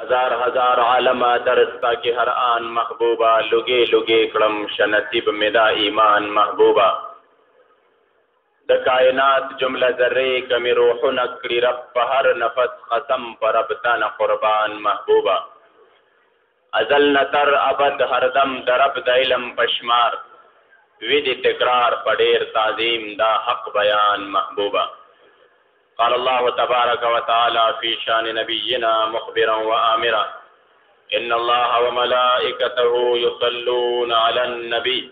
हजार हजार आलमा दरस्ता के हर आन महबूबा लुगे लुगे कड़म शनसीब मिदा ईमान महबूबा द कायनात जुमला जर्रे कमी रूह नकड़ी रब हर नफस कसम पर अब तन कुर्बान महबूबा अजल नतर अबद हरदम दरब दलम पशमार विद तकरार पडेर ताजीम दा हक बयान महबूबा قال الله تبارك وتعالى في شان نبينا مخبرا وآمرا إن الله وملائكته يصلون على النبي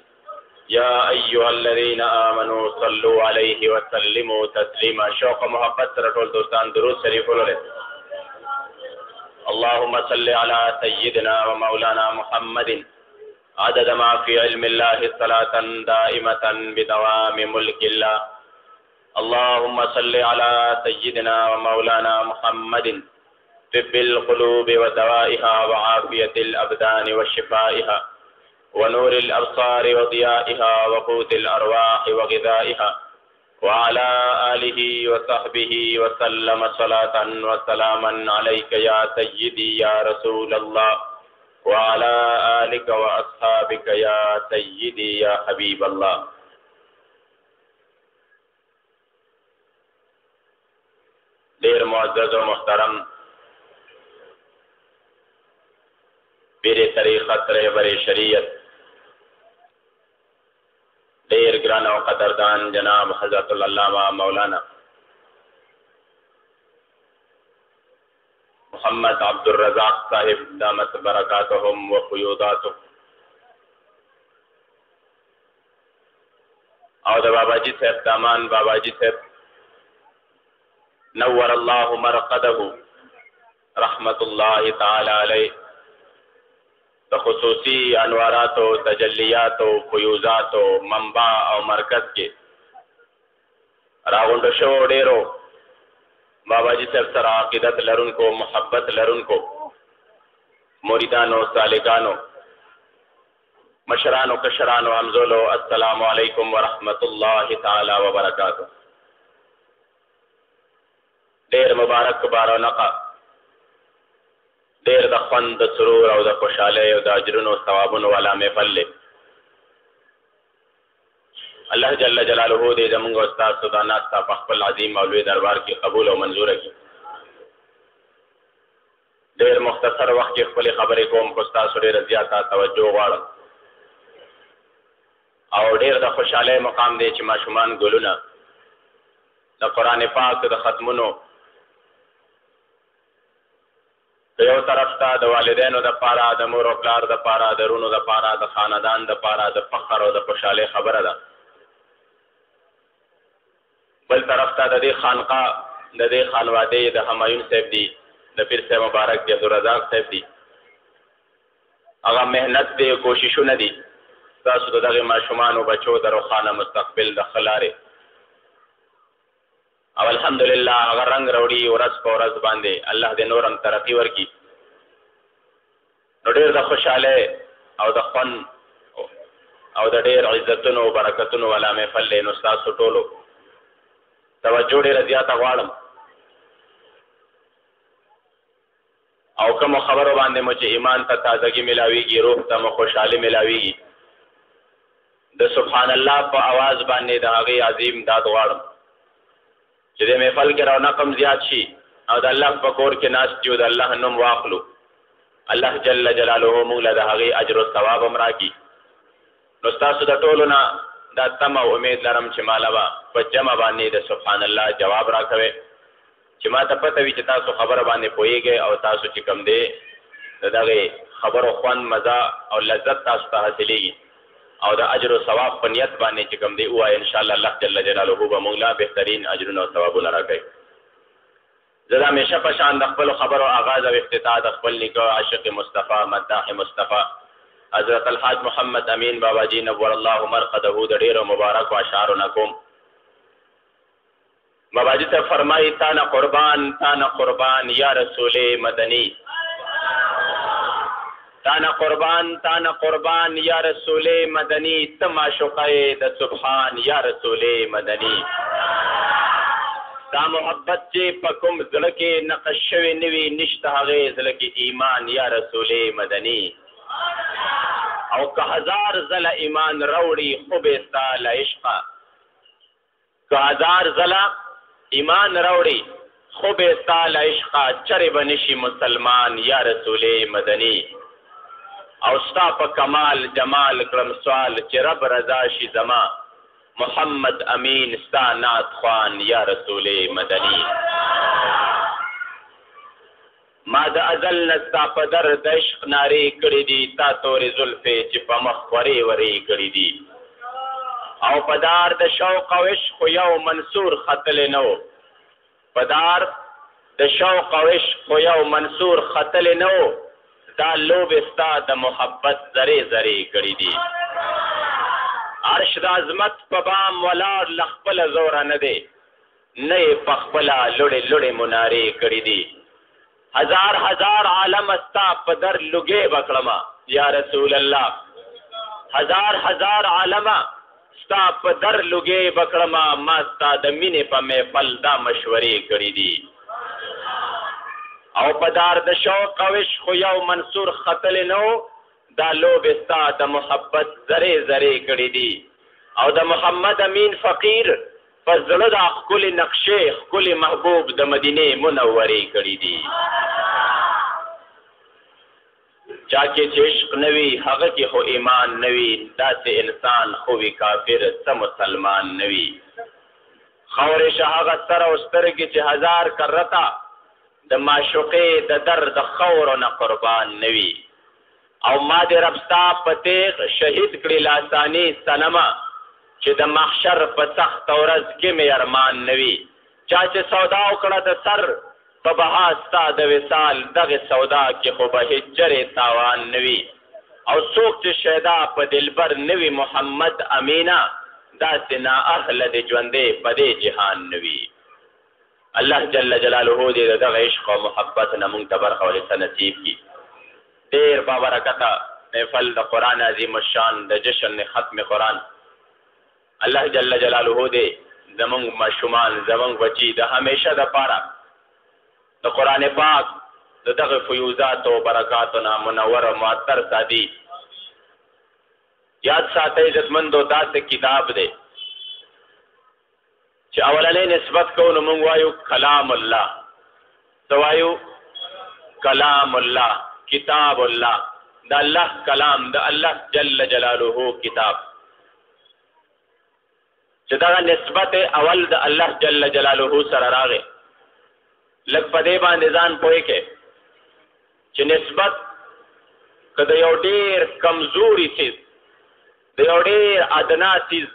يا أيها الذين آمنوا صلوا عليه وسلموا تسليما شوق محبت رسول دوستان درود شریف ولله اللهم صل على سيدنا ومولانا محمد عدد ما في علم الله صلاة دائمة بدوام ملك الله اللهم صل على سيدنا ومولانا محمد طب القلوب ودوائها وعافية الأبدان وشفائها ونور الأبصار وضيائها وقوت الأرواح وغذائها وعلى آله وصحبه وسلم صلاة وسلاما عليك يا سيدي يا رسول الله وعلى آلك وأصحابك يا سيدي يا حبيب الله. دیر معزز و محترم پیر طریقت رہبر شریعت دیر گران و قدردان جناب حضرت العلامہ مولانا محمد عبدالرزاق صاحب دامت برکاتہم و فیوضاتہم اور بابا جی صاحب دامان بابا جی صاحب نور اللہ مرقدہ رحمت اللہ تعالی علیہ خصوصی انوارات و تجلیات و فیوزات و منبع او مرکز کے راغنڈ شو ڈیرو بابا جی صاحب سر عقیدت لرن کو محبت لرن کو مریدانو سالکانو مشرانو کشرانو امزولو السلام علیکم ورحمت اللہ تعالی وبرکاتہ. ډیر مبارک بارونقه ډیر د خوند د سرور او د خوشحالی او د اجرونو ثوابونو والا محفل دی. الله جل جلاله دې زموږ استاد دا ناسته په خپل عظیم او لوی دربار کې قبول او منظوره کړي. ډیر مختصر وخت کې خپل خبرې کوم خو ستاسو ډېره زیاته توجه غواړم او ډیر د خوشحالی مقام دی چې ماشومان ګلونه د قرآن پاک د ختمونو یو طرف ته د والدینو د پاره د مور او پلار د پاره د رونو د پاره د خاندان د پاره د فخر او د خوشحالۍ خبره ده، بل طرف ته د دې خانقاه د دې خانوادې د همایون صاحب دی د پیر صاحب مبارک دی عبدالرزاق صاحب دی هغه محنت دی کوششونه دي تاسو د دغه ماشومانو بچو د روښانه مستقبل د خلارې او الحمدلله هغه رنگ راوړي ورځ په ورځ باندې الله دې نورم ترقي ورکړي. نو ډېر د خوشحالۍ او د خوند او د ډېر عزتونو او برکتونو والا محفل دی. نو ستاسو ټولو توجه ډېره زیاته غواړم او کومو خبرو باندې مو چې ایمان ته تازګي ملاویږي، روح ته مو خوشحالي ملاویږي، د سبحان الله په आवाज باندې د هغې عظیم داد غواړم چې د محفل کې رونق هم زیات شي او د الله په کور کې ناست یو د الله نوم واخلو، الله جل جلاله موږ له د هغې اجر و ثواب هم راکړي. نو ستاسو د ټولو نه دا تمه او امید لرم چې ماله به په جمع باندې د سبحان الله جواب راکوئ چې ما ته پته وي چې تاسو خبره باندې پوهیږئ او تاسو چې کوم دی د دغې خبرو خوند مزه او لذت تاسو ته حاصلېږي او د اجر و ثواب په نیت باندې چې کوم دی ووایه انشاءالله الله جل جلاله به موږ له بهترین اجرونه او ثوابونه راکوي. زه د همیشه په شان د خپلو خبرو آغاز او افتتاح د خپل نیکه عاشق مصطفی مداح مصطفی حضرت الحاج محمد امین بابا جی نور الله مرقده د ډېرو مبارکو اشعارو نه کوم. بابا جی ته فرمایي تانه قربان یا رسول مدنی، تانا قربان یا رسول مدنی، تم عاشقے د سبحان یا رسول مدنی. دا محبت چې په کوم زړه کې نقش شوی نه وي نشته هغې زړه کې ایمان یا رسول مدني او که 1000 ځله ایمان راوړي خو به ستا له عشقه که 1000 ځله ایمان راوړي خو به ستا له عشقه چرې به نشي مسلمان یا رسول مدني او ستا په کمال جمال کړم سوال چې رب رضا شي زما محمد امین ستا نعت خوان یا رسول مدني ما د ازل نستا په در د عشق نارې کړې دي تا تورې زلفې چې په مخ ورې ورې کړې دي او په دار د شوق او عشق خو یو منصور ختلی نه و په دار د شوق او عشق خو یو منصور ختلی نه و دا لوبې ستا د محبت ذرې ذرې کړې دي عرش د عظمت په بام ولاړ له خپله زوره نه دی نه یې په خپله لوړې لوړې منارې کړې دي 1000 عالم ستا په در لږې به کړمه یا رسول الله 1000 عالمه ستا په در لږې به کړمه ما ستا د مینې په محفل دا مشورې کړې دي او په دار د شوق او عشق خو یو منصور ختلی نه و دا لوبې ستا د محبت ذرې ذرې کړې دي او د محمد امین فقیر په زړه د ښکلې نقشې ښکلې محبوب د مدینې منورې کړې دي چا کې چې عشق نه وي هغه کې خو ایمان نه وي داسې انسان خو وي کافر څه مسلمان نه وي خورې شه هغه سر او سترګې چې 1000 کرته د معشوقې د در د خورو نه قربان نه وي او ما دې رب ستا په تیغ شهید کړي لاساني صنمه چې د محشر په سخت ورځ کې مې ارمان نه وي چا چې سودا وکړه د سر په بها ستا د وصال دغې سودا کې خو به هجرې تاوان نه وي او څوک چې شیدا په دلبر نه وي محمد امینه داسې نااهله د ژوندې په دې جهان نه وي الله جل جلاله دې د دغه عشق او محبت نه موږ ته برخه او حصه نصیب کړي ډېر بابرکته محفل د قرآن عظیم الشان د جشن ختم قرآن الله جل جلاله دې زمونږ ماشومان زمونږ بچي د همیشه دپاره د قرآن پاک د دغه فیوزات او برکاتو نه منور او معطر ساتي یاد ساتئ عزتمندو داسې کتاب دی چې اولنې نسبت کوو نو موږ وایو کلام الله څه وایو کلام الله کتاب الله د الله کلام د الله جل جلاله کتاب چې دا نسبت اول د الله جل جلاله سره راغی لږ په دې باندې ځان پوهې کې چې نسبت که د یو ډېر کمزوري څیز د یو ډېر ادنا څیز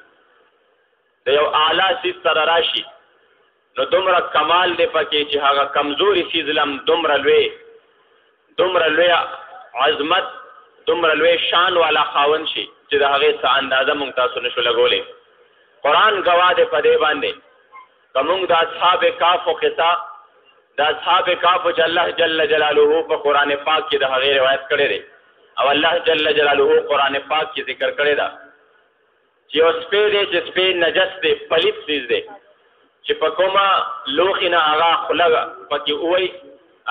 د یو اعلی څیز سره راشي نو دومره کمال دی پکې چې هغه کمزوري څیز لم دومره لوی عظمت دومره لوی شان والا خاوند شي چې د هغې څه اندازه موږ تاسو نشو لګولی قرآن گواه دی په دې باندې که موږ د اصحاب کهفو قصه د اصحاب کهفو چې الله جل جلاله په قرآن پاک کې د هغې روایت کړی دی او الله جل جلاله قرآن پاک کې ذکر کړی ده چې یو سپی دی چې سپی نجس دی پلیت څیز دی چې په کومه لوښي نه هغه خوله پکې ووی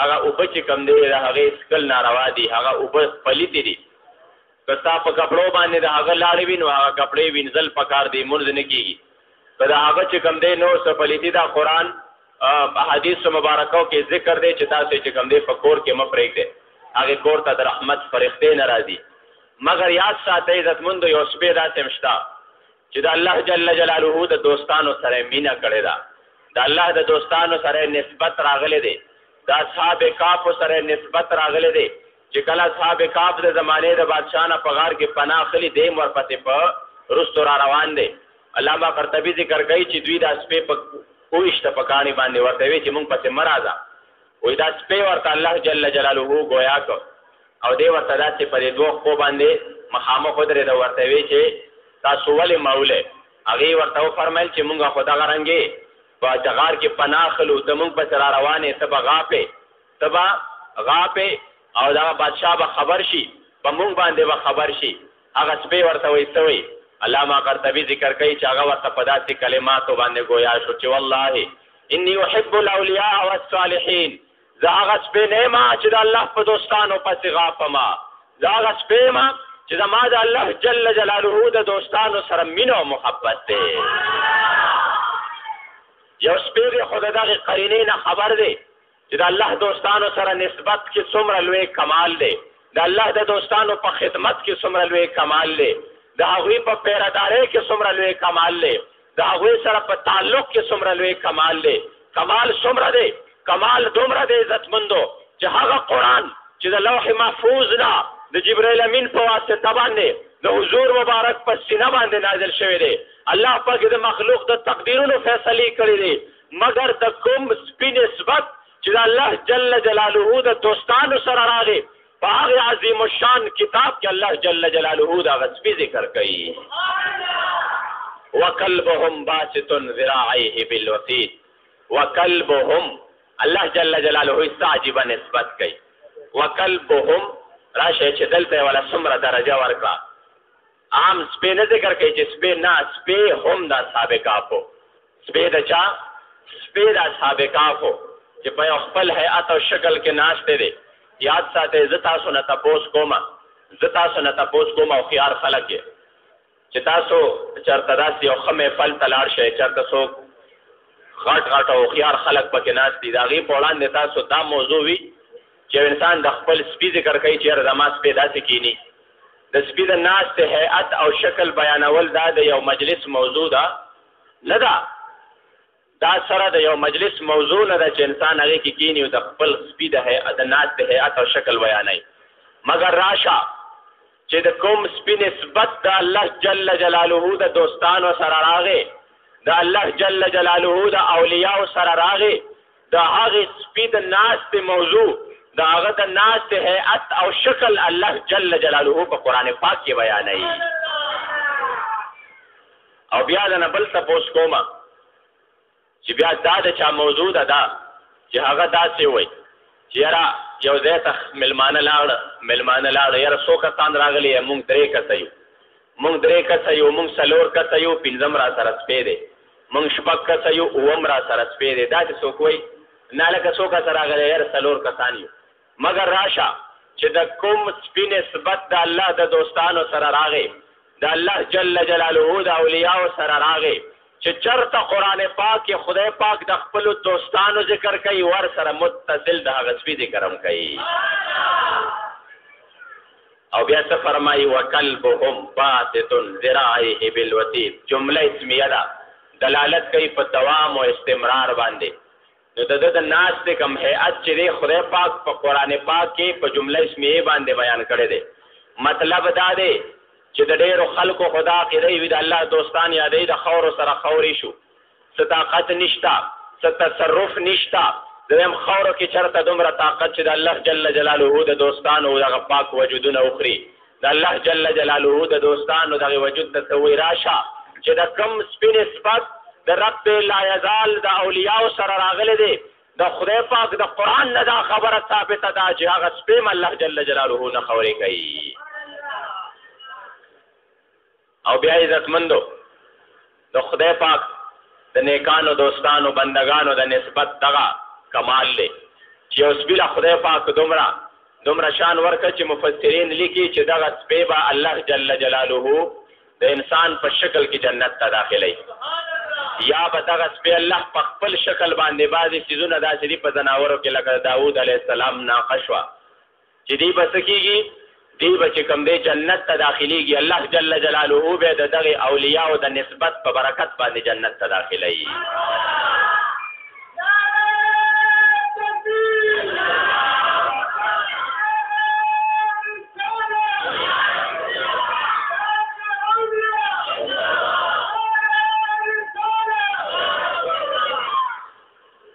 هغه اوبه چې کوم دی د هغې څکل ناروا دي هغه اوبه پلیتې دي که ستا په کپړو باندې د هغه لاړې وي نو هغه کپړې وینځل پکار دی مونځ نه کېږي که د هغه چې کوم دی نو څه پلیتي دا قرآن حدیثو مبارکو کې ذکر دی چې تاسو چې کوم دی په کور کې مه پرېږدئ هغې کور ته د رحمت فرښتې نه راځي مګر یاد ساتئ عزتمندو یو شپې داسې هم شته چې د الله جل جلاله د دوستانو سره یې مینه کړې ده د الله د دوستانو سره نسبت راغلی دی د اصحاب کهف سره نسبت راغلی دی چې کله اصحاب کهف د زمانې د بادشاه نه په غار کې پناه اخلي دی هم ورپسې په رستو را روان دی علامه قرطبي ذکر کوي چې دوی دا سپی په اویشته په کاڼي باندې ورته وی چې مونږ پسې مه راځه وایي دا سپی ورته الله جل جلاله ګویا کړ او دی ورته داسې په دې دوه خپو باندې مخامخ ودرېده ورته وی چې تاسو ولې ما ولې هغې ورته وفرمیل چې مونږ خو دغه رنګې په جغار کې پناه اخلو ته مونږ پسې را روانې ته به غاپې او دغه بادشاه به خبر شي په مونږ باندې به خبر شي هغه سپی ورته وایي څه وایي علامه قرطبي ذکر کوي چې هغه ورته په داسې کلماتو باندې ګویا شو چې والله انی احب الاولیاء والصالحین، زه هغه سپی نه یم چې د الله په دوستانو پسې غاپما، زه هغه سپی یم چې زما د الله جل جلاله د دوستانو سره مینه او محبت دی. یو سپی دی خو د دغې قرینې نه خبر دی چې د الله دوستانو سره نسبت کې څومره لوی کمال دی، د الله د دوستانو په خدمت کې څومره لوی کمال دی، د هغوی په پیردارۍ کې څومره لوی کمال دی، د هغوی سره په تعلق کې څومره لوی کمال دی. کمال څومره دی؟ کمال دومره دی عزتمندو چې هغه قرآن چې د لوح محفوظ نه د جبرائیل امین په واسطه باندې د حضور مبارک په سینه باندې نازل شوی دی، الله پاک د مخلوق د تقدیرونو فیصلې کړي دي، مګر د کوم سپی نسبت چې د الله جل جلاله د دوستانو سره راغی په هغې عظیم الشان کتاب کې الله جل جلاله د هغه سپي ذکر کوي. وکلبهم باسط ذراعیه بالوسید، وکلبهم الله جل جلاله استعجبه نسبت کوي. وکلبهم راشه چې دلته ولا څومره درجه ورکړه، عام سپی نه ذکر کوي چې سپی نه، سپی هم د اصحاب کهفو، سپی د چا؟ سپی د اصحاب کهفو چې په یو خپل هیئت او شکل کې ناشته دی. یاد ساتئ زه تاسو نه تپوس کوم او خیار خلک یې چې تاسو چېرته داسې یو ښه محفل ته لاړ شئ، چېرته څوک غټ او خیار خلک پکې ناست دي، د هغې په وړاندې تاسو دا موضوع وي چې یو انسان د خپل سپي ذکر کوي چې یاره زما سپی داسې کیني، د سپي د ناستې هیئت او شکل بیانول دا د یو مجلس موضوع ده نه ده، دا سره د یو مجلس موضوع نه ده چې انسان هغې کې کیني او د خپل سپي د ناستې هیئت او شکل بیانوي. مګر راشه چې د کوم سپي نسبت د الله جل جلاله د دوستانو سره راغی، د الله جل جلاله د اولیاء سره راغی، د هغې سپي د ناستې موضوع، د هغه د ناستې هیئت او شکل الله جل جلاله په قرآن پاک کې بیانوي. او بیا د نه بل تپوس کومه چې بیا دا د چا موضوع ده دا چې هغه داسې وایي چې یاره یو ځای ته مېلمانه لاړه، یاره څو کسان راغلي، مونږ 3 کسه یو، مونږ 4 کسه یو، 5 را سره سپی دی، مونږ 6 کسه یو، 9 را سره سپی دی. داسې څوک وایي نه لکه څو کسه راغلی، یاره 4 کسان یو. مګر راشه چې د کوم سپي نسبت د الله د دوستانو سره راغی، د الله جل جلاله د اولیاء سره راغی، چې چرته قرآن پاک کې خدای پاک د خپلو دوستانو ذکر کوي، ور سره متصل د هغه سپي ذکر هم کوي. او بیا څه فرمایي؟ وکلبهم باسط ذراعیه بالوسید، جمله اسمیه ده، دلالت کوي په دوام او استمرار باندې. نو د د ناستې کوم هیئت چې دی خدای پاک په قرآن پاک کې په جمله اسمیه باندې بیان کړی دی. مطلب دا دی چې د ډېرو خلکو خدا عقیده وي د الله دوستان یادوي، د خاورو سره خاورې شو، څه طاقت نشته، څه تصرف نشته، دویم خاورو کې چېرته دومره طاقت چې د الله جل جلاله د دوستانو دغه پاک وجودونه وخوري، د الله جل جلاله د دوستانو دغه وجود ته څه وایي. راشه چې د کوم سپي نسبت د رب لا یزال د اولیاء سره راغلی دی، د خدای پاک د قرآن نه دا خبره ثابته ده چې هغه سپي م الله جل جلاله نه خورې کوي. او بیا عزتمندو د خدای پاک د نیکانو دوستانو بندگانو د نسبت دغه کمال دی چې یو سپي له خدای پاک دومره شان ورکړه چې مفسرین لیکي چې دغه سپی به الله جل جلاله د انسان په شکل کې جنت ته داخلوي، یا به دغه سپی الله په خپل شکل باندې بعضې څیزونه داسې دي په ځناورو کې لکه داود علیه السلام ناقه شوه چې دی به څه کېږي، دی به چې کوم دی جنت ته داخلیږي، الله جل جلاله به د دغې اولیاءو د نسبت په برکت باندې جنت ته داخلوي.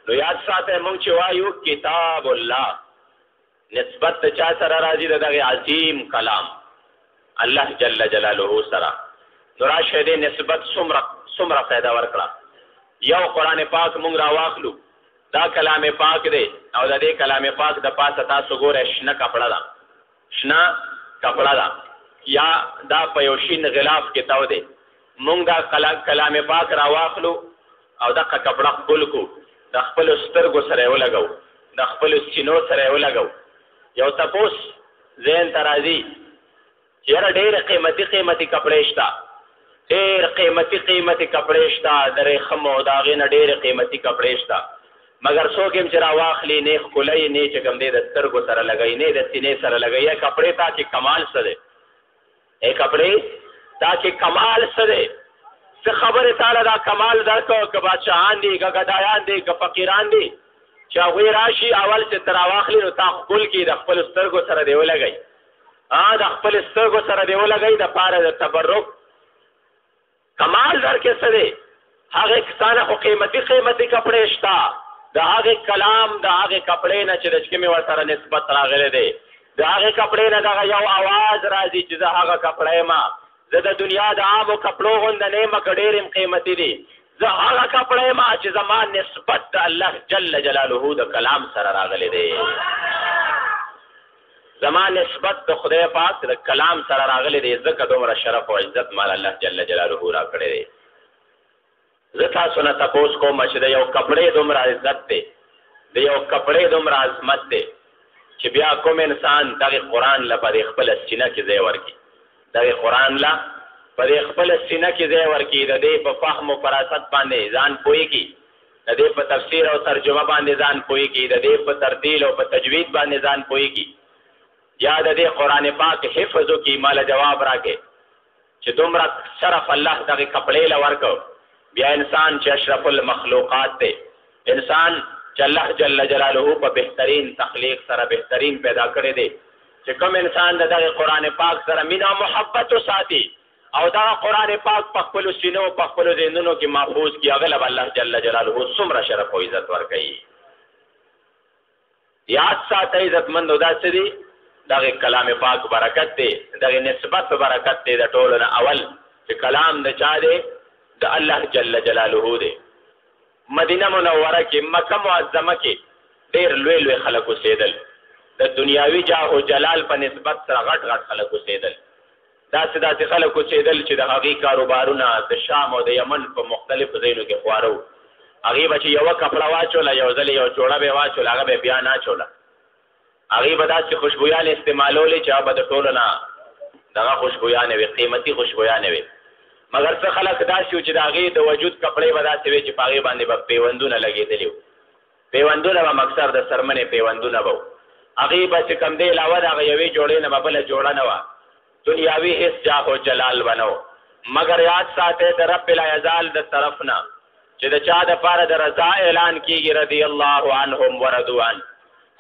نو یاد ساته مونږ چې وایو کتاب الله نسبت چا سره راځي د دغه عظیم کلام الله جل جلاله سره. نو راشه دې نسبت څومره فایده ورکړه. یو قرآن پاک مونږ را واخلو، دا کلام پاک دی او د دې کلام پاک د پاسه تاسو ګوره شنه کپړه ده یا دا په یو شین غلاف کې تاو دی. مونږ دا کلام پاک را واخلو او دغه کپړه خپل کو، د خپل سترګو سره یې ولګو، د خپل سینو سره یې ولګو. یو تپوس ذهن ته راځي چې یاره ډېر قیمتي قیمتي کپړې شته، ډېر قیمتي قیمتي کپړې شته، د ریخمو د هغې نه ډېرې قیمتي کپړې شته، مګر څوک یم چې راواخلي نه یې ښکلوي نه یې چې کوم دی د سترګو سره لګوي نه یې د سینې سره لګوي. یا کپړې تا کې کمال څه دی؟ کپړې تا کې کمال څه دی؟ څه خبرې تاله دا کمال درکړو که بادشاهان دي که ګدایان دي که فقیران دي چې هغوی راشي اول چې ته راواخلي نو تا ښکل کړي د خپلو سترګو سره دې ولګوي، د خپلو سترګو سره دې ولګوي دپاره د تبرک. کمال درکې څه دی؟ هغې کسانه خو قیمتي قیمتي کپړې شته، د هغې کلام د هغې کپړې نه چې د کومې ورسره نسبت راغلی دی، د هغې کپړې نه دغه یو اواز راځي چې زه هغه کپړه یم، زه د دنیا د عامو کپړو غونده نه یم که ډېر یم قیمتي دي، زه هغه کپړه یم چې زما نسبت د الله جل جلاله د کلام سره راغلی دی، زما نسبت د خدای پاک د کلام سره راغلی دی، ځکه دومره شرف او عزت مال الله جل جلاله را کړی دی. زه تاسو نه تپوس کوم چې د یو کپړې دومره عزت دی، د یو کپړې دومره عظمت دی چې بیا کوم انسان دغه قرآن له په دې خپله سینه کې ځای ورکړي، دغه قرآن له په دې خپله سینه کې ځای ورکړي، د دې په فهم او فراست باندې ځان پوهېږي، د دې په تفسیر او ترجمه باندې ځان پوهېږي، د دې په ترتیل او په تجوید باندې ځان پوهېږي، یا د دې قرآن پاک حفظ وکړي، ماله جواب راکړي چې دومره شرف الله دغه کپړې له ورکړو. بیا انسان چې اشرف المخلوقات دی، انسان چې الله جل جلاله په بهترین تخلیق سره بهترین پیدا کړی دی، چې کوم انسان د دغه قرآن پاک سره مینه محبت وساتي او دغه قرآن پاک په خپلو سینو په خپلو ذهنونو کې محفوظ کړي، هغه له الله جل جلاله څومره شرف او عزت ورکوي. یاد ساتئ عزتمندو دا څه دي؟ دغه کلام پاک برکت دی، دغه نسبت برکت دی د ټولو نه اول چې کلام د چا دی؟ د الله جل جلاله دی. مدینه منوره کې مکه معظمه کې ډېر لوی لوی خلک اوسېدل، د دنیاوي جاه او جلال په نسبت سره غټ غټ خلک اوسېدل، داسې داسې خلک اوسېدل چې د هغې کاروبارونه د شام او د یمن په مختلفو ځایونو کې خواره وو. هغې به چې یوه کپړه واچوله یو ځل یو جوړه به یې واچوله هغه به یې بیا نه اچوله، هغې به داسې خوشبویانې استعمالولې چې هغه به د ټولو نه دغه خوشبویانې وي، قیمتي خوشبویانې وي. مګر څه خلک داسې وو چې د هغې د وجود کپړې به داسې وي چې په هغې باندې به پیوندونه لګېدلي وو، پیوندونه به مکسر د څرمنې پیوندونه به وو، هغې به چې کوم دی علاوه د هغه یوې جوړې نه به بله جوړه نه وه، دنیاوي هېڅ جاه و جلال به نه و. مګر یاد ساتئ د رب العزال د طرف نه چې د چا دپاره د رضا اعلان کېږي رضی الله عنهم ورضوا عنه،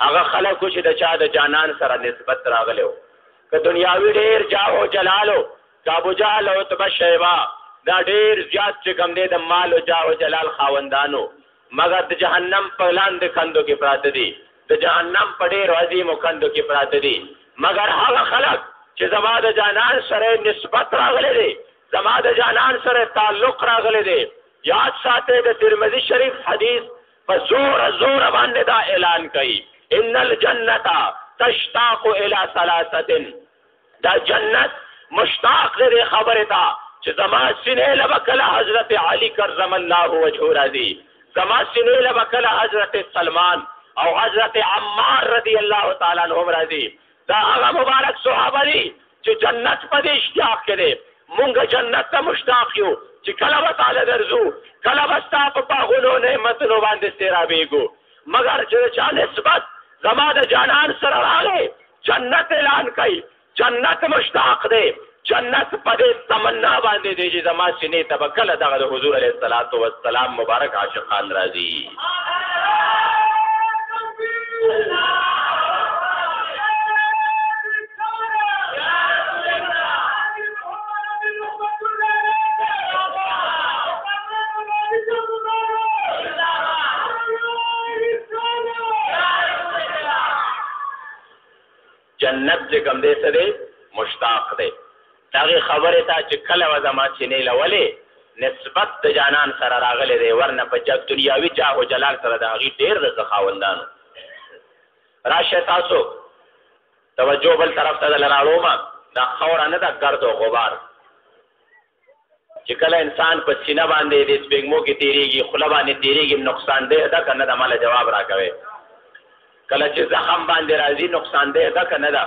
هغه خلکو چې د چا د جانان سره نسبت راغلی و، که دنیاوي ډېر جاه و جلال و، که ابوجهل او عتبه شیبه دا ډېر زیات چې کوم دی د مال او جاه و جلال خاوندانو، مګر د جهنم په لاندې کندو کې پراته دي، د جهنم په ډېرو عظیمو کندو کې پراته دي. مګر هغه خلک چې زما د جانان سره نسبت راغلی دی، زما د جانان سره تعلق راغلی دی، یاد ساتئ د ترمذي شریف حدیث په زور زور باندې دا اعلان کوي ان الجنة تشتاق الى ثلاثه، دا جنت مشتاق دې خبره تا چې زما سینې له کله حضرت علی کرم الله وجهه راځي، زما سینې له کله حضرت سلمان او حضرت عمار رضی الله تعالی عنهم راځي. دا هغه مبارک صحابه دي چې جنت په دې اشتیاق کړي، مونږ جنت ته مشتاق یو چې کله به تعالی درځو، کله به ستا په باغونو نعمتونو باندې سیرابېږو. مګر چې چا نسبت زما د جانان سره راغی جنت اعلان کوي، جنت مشتاق دی، جنت په دې تمنا باندې دی چې زما سینې ته به کله دغه د حضور علیه السلام مبارک عاشقان راځي. جنت چې کوم دی څه دی؟ مشتاق دی. دغې خبرې ته چې کله به زما سینې له ولې نسبت د جانان سره راغلی دی، ورنه په دنیاوي جاه و جلال سره د هغې ډېر د خاوندانو. راشه تاسو توجه بل طرف ته دله راړومه، دا خاوره نه ده ګرد و غبار چې کله انسان په سینه باندې د سپېږمو کې تیریږي خوله باندې تیریږي نقصان ده ده که نه ده ماله جواب راکوي کله چې زخم باندې راځي نقصان ده ده که نه ده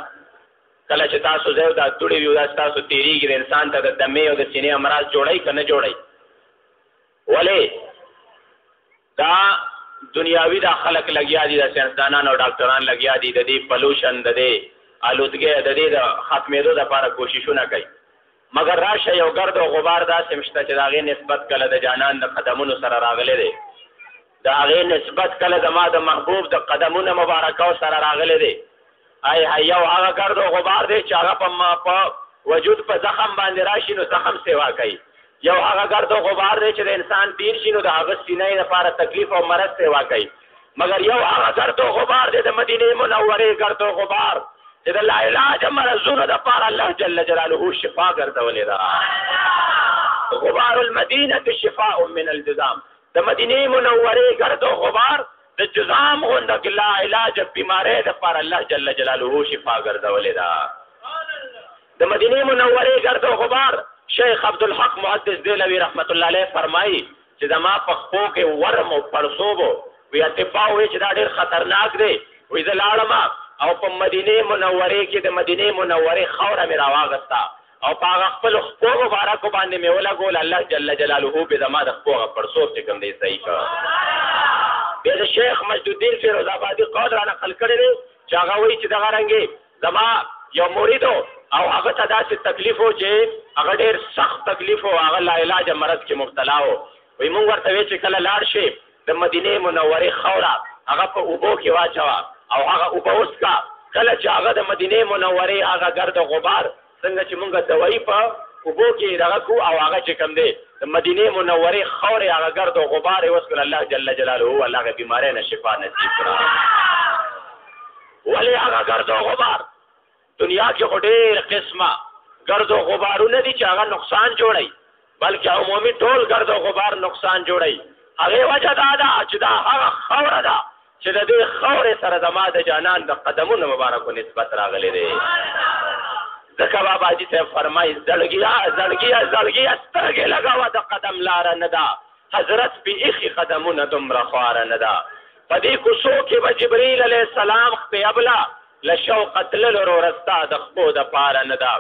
کله چې تاسو ځای دا توړې وي دا ستاسو تیریږي د انسان ته د دمې او د سینې امراض جوړوي که نه جوړوي ولې دا دنیاوي دا خلک لګیا دي د ساینسدانان او ډاکټران لګیا دي د دې پلوشن د دې آلودګۍ د دې د ختمېدو دپاره کوششونه کوي مګر راشه یو ګرد او غبار داسې مشته چې د هغې نسبت کله د جانان د قدمونو سره راغلی دی د هغې نسبت کله زما د محبوب د قدمونو مبارکو سره راغلی دی یو هغه ګرد او غبار دی چې هغه په وجود په زخم باندې راشي نو زخم سیوا کوي یو هغه ګرد او غبار دی چې د انسان تیر شي نو د هغه سینې لپاره تکلیف او مرض سیوا کوي مګر یو هغه ګرد او غبار دی د مدینې منورې ګرد او غبار چې د لاعلاج مرضونو دپاره الله جل جلاله شفا ګرځولې ده غبار المدینة شفاء من الجذام د مدینې منورې ګرد او غبار د جذام غوندې لاعلاج بیمارۍ دپاره الله جل جلاله شفا ګرځولې ده د مدینې منورې ګرد او غبار شیخ عبدالحق محدث دهلوي رحمت الله علیه فرمایي چې زما په خپو کې ورم او پړسوب وي اطبا وایي چې دا ډېر خطرناک دی وایي زه لاړم او په مدینې منورې کې د مدینې منورې خاوره مې راواغسته او په هغه خپلو خپو مبارکو باندې مې ولګول الله جل جلاله به زما د خپو هغه پړسوب چې کوم دی صحیح کړ بیا د شیخ مجدالدین فیروز آبادي قول را نقل کړی دی چې هغه وایي چې دغه رنګې زما یو مریدو او هغه ته داسې تکلیف و چې هغه ډېر سخت تکلیف و هغه لاعلاج مرض کې مبتلا و وایي مونږ ورته وایي چې کله لاړ شي د مدینې منورې خاوره هغه په اوبو کې واچوه او هغه اوبه وڅښه کله چې هغه د مدینې منورې هغه ګرد غبار څنګه چې مونږ دوایي په اوبو کې دغه کو او هغه چې کوم دی د مدینې منورې خاورې هغه ګرد غبار یې وڅښل الله جل جلاله الله هغه بیمارۍ نه شفا نصیب کړه ولې هغه ګرد غبار دنیا کې خو ډېر قسمه ګرد غبارونه دي چې هغه نقصان جوړوي بلکې عمومي ټول ګرد غبار نقصان جوړوي هغې وجه دا ده چې دا هغه خاوره ده چې د دې خاورې سره زما د جانان د قدمونو مبارکو نسبت راغلی دی ځکه باباجي صاحب فرمایي زړګیه سترګې لګوه د قدم لاره نه ده حضرت پې ایښي قدمونه دومره خواره نه ده په دې کوڅو کې به جبریل علیه السلام خپې ابله له شوقه تللو رورستا د خپو دپاره نه ده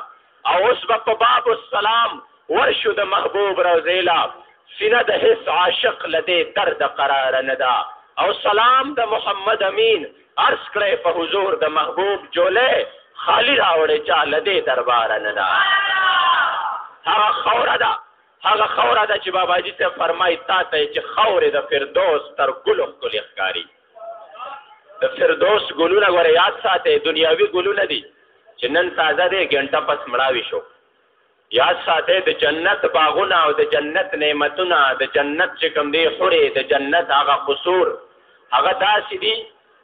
او اوس به په باب السلام ورشو د محبوب روضې له سینه د هیڅ عاشق له دې درده قراره نه ده او سلام د محمد امین عرض کړی په حضور د محبوب جولی خالی راوړی چا له دې درباره نه ده هغه خوره ده چې باباجي صاحب فرمایي تا ته چې خاورې د فردوس تر ګلو ښکلې ښکاري د فردوس ګلونه ګوره یاد ساتئ دنیاوي ګلونه دي چې نن تازه دی ګنټه پس مړاوي شو یاد ساتئ د جنت باغونه او د جنت نعمتونه د جنت چې کوم دی حورې د جنت هغه قصور هغه داسې دي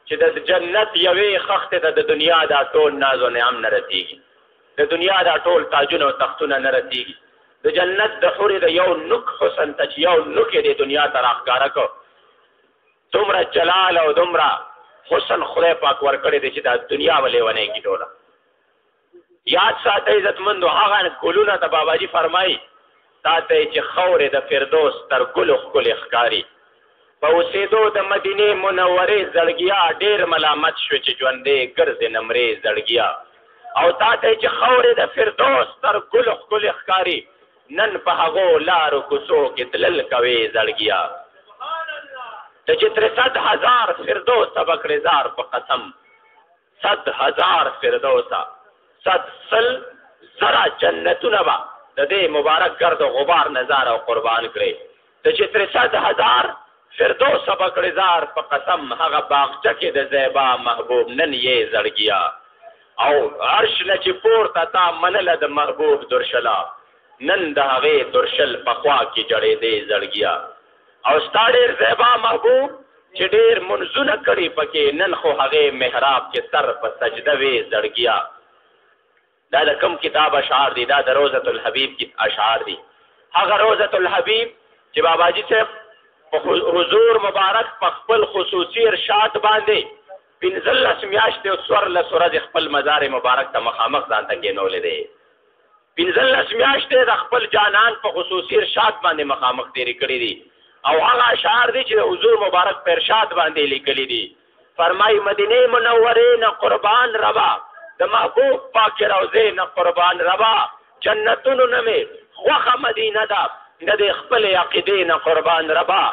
چې د جنت یوې خښتې ته د دنیا دا ټول ناز و نعم نه رسېږي د دنیا دا ټول تاجونه او تختونه نه رسېږي د جنت د حورې د یو نوک حسن ته چې یو نوک یې د دنیا ته راښکاره کړ دومره جلال او دومره حسن خدای پاک ورکړی دی چې دا دنیا به لیونی کي ټوله یاد ساتئ عزتمندو هغه ګلونه ته باباجي فرمایي تا ته چې خاورې د فردوس تر ګلو ښکلې ښکاري په اوسېدو د مدینې منورې زړګیا ډېر ملامت شو چې ژوندې ګرځې نمرې زړګیا او تا ته چې خاورې د فردوس تر ګلو ښکلې ښکاري نن په هغو لارو کوڅو کې تلل کوې زړګیا ته چې ترې 100,000 فردوسه به کړې زار په قسم 100,000 فردوسه 100,000 جنتونه به د دې مبارک ګرد و غبار نظاره او قربان کړې ته چې ترې 100,000 فردوسه به کړې زار په قسم هغه باغچه کې د زیبا محبوب نن یې زړګیا او عرش نه چې پورته تا منله د محبوب درشلا نن د هغې درشل په خوا کې جړېدې زړګیا او ستا ډېر زیبا محبوب چې ډېر منځونه کړي پکې نن خو هغې محراب کې سر په سجده وې زړګیا دا د کوم کتاب اشعار دي دا د روضة الحبیب اشعار دي هغه روضة الحبیب چې باباجي صاحب په حضور مبارک په خپل خصوصي ارشاد باندې 15 میاشتې او 14 ورځې خپل مزار مبارک ته مخامخ ځان ته کېنولی دی 15 میاشتې د خپل جانان په خصوصي ارشاد باندې مخامخ تیرې کړي دي او هغه اشعار دي چې حضور مبارک په ارشاد باندې لیکلي دي. فرمای مدینه منورې نه قربان ربا د محبوب پاک روضې نه قربان ربا جنتونو نه مې خوښه مدینه ده د خپل عقیدې نه قربان ربا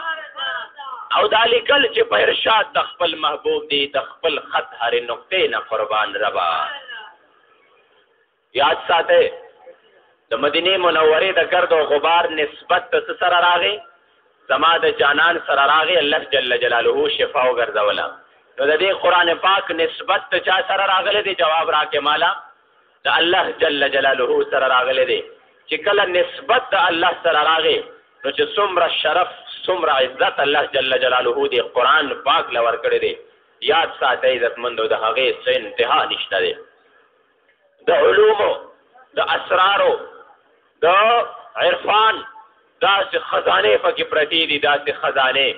او دا لیکل چې په ارشاد د خپل محبوب دی د خپل خط هرې نقطې نه قربان ربا. یاد ساته د مدینه منورې د گرد او غبار نسبت د سره راغی زما د جانان سره راغی الله جل جلاله شفا وګرځوله. نو د دې قرآن پاک نسبت ته چا سره راغلی دی؟ جواب راکې مالا د الله جل جلاله سره راغلی دی. چې کله نسبت د الله سره راغی نو چې څومره شرف څومره عزت الله جل جلاله دی قرآن پاک لور کړی دی. یاد ساته عزتمندو د هغې څه انتها نشته دی. د علومو د اسرارو د عرفان داسې خزانې پکې پرتې دي داسې خزانې